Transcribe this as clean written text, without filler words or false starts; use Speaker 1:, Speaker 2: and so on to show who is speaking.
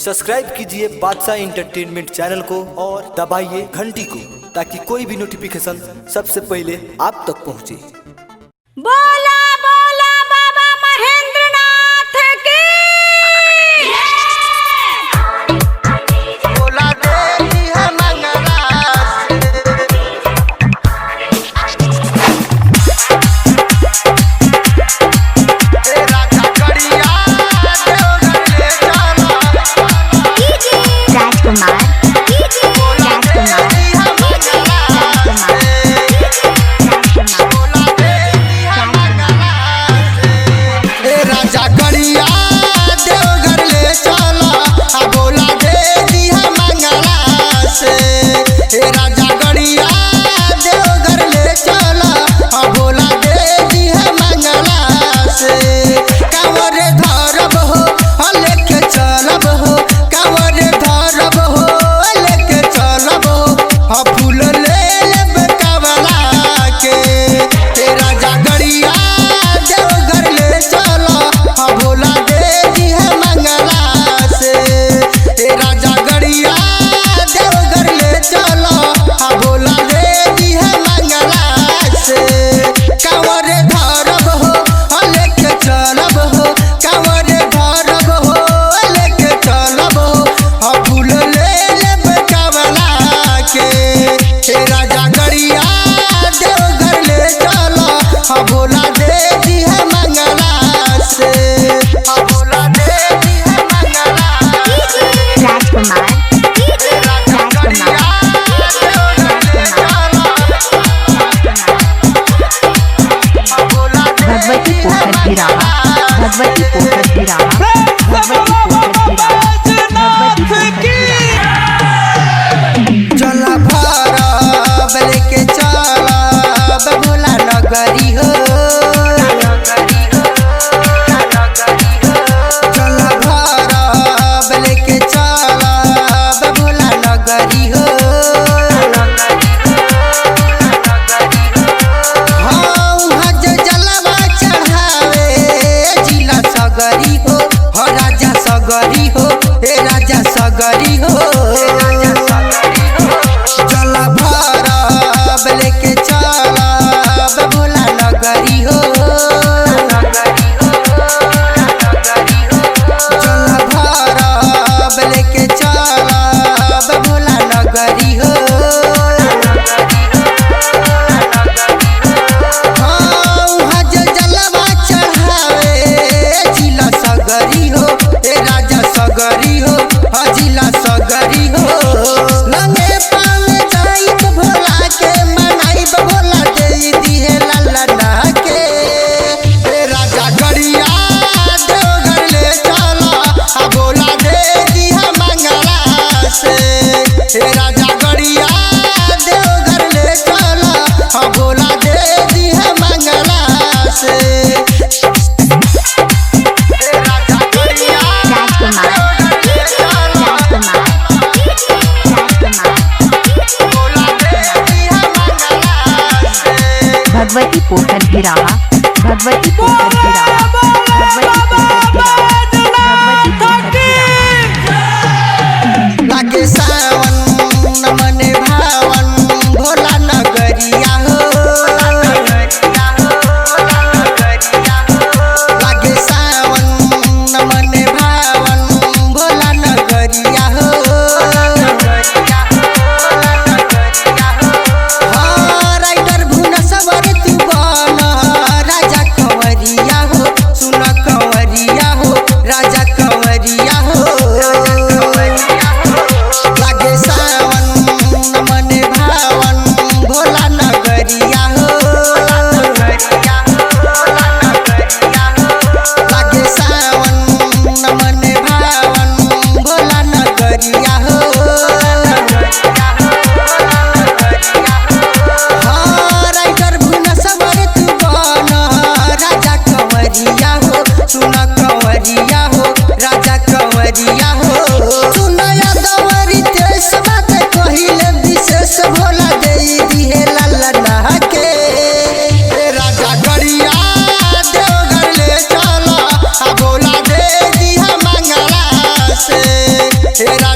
Speaker 1: Subscribe कीजिए बादशाह entertainment channel को और दबाइए घंटी को ताकि कोई भी नोटिफिकेशन सबसे पहले आप तक पहुंचे।
Speaker 2: बोला बोला बाबा महेंद्रनाथ की
Speaker 3: बोला देवी है मंगलास तेरा झकड़िया देवघर ले चला
Speaker 2: राजकुमार
Speaker 3: बोला देवी है मंगलास बोला देवी है मंगलास तेरा झकड़िया देवघर ले चला आ बोला देवी है मंगलास तेरा झकड़िया देवघर ले चला आ बोला देवी है मंगलास कांवर धरब हो लेके चलब हो कांवर धरब हो लेके चलब हो फूल ले लेब कमला के तेरा झकड़िया देवघर ले चला भोला देवी है मंगलास तेरा झकड़िया देवघर ले चला भोला देवी है मंगलास कांवर धरब हो लेके चलब हो कांवर धरब हो लेके चलब हो फूल ले लेब कमला के तेरा झकड़िया देवघर ले चला भोला देवी है मंगलास भोला देवी है मंगलास
Speaker 2: राजकुमार
Speaker 3: तेरा झकड़िया देवघर ले चला भोला
Speaker 2: भगवती पोखर गिरावा भगवती पोखर गिरावा भगवती पोखर गिरावा भगवती
Speaker 3: चला भरब लेके चलब भोला नगरी हो चला भरब लेके चलब भोला नगरी हो हाँ वहाँ जे जलवा चढ़ावे जिला सगरी हो राजा सगरी हो हे राजा सगरी हो चल भरब लेके चलब भोला नगरी हो चल भरब लेके चलब भोला नगरी हो हाँ वहाँ जे जलवा चढ़ावे जिला सगरी हो हे राजा सगरी हो जिला सगरी हो लंगे पावे जाइब भोला के मनाइब भोला दे दिहे ललना के तेरा झकड़िया देवघर ले चला भोला दे दिहा मंगलास तेरा झकड़िया देवघर ले चला भोला दे दिहा मंगलास तेरा झकड़िया
Speaker 2: राजकुमार
Speaker 3: भोला देवी है मंगलास
Speaker 2: भगवती पोखर गिरावा भगवती पोखर गिरावा भगवती पोखर गिरावा भगवती पोखर गिरावा
Speaker 3: लागे सावन मन भावन भोला नगरिया हो लागे सावन मन भावन भोला नगरिया हो हाँ राइटर भुना सबर तू बन राजा कंवरिया हो सुन कंवरिया हो हे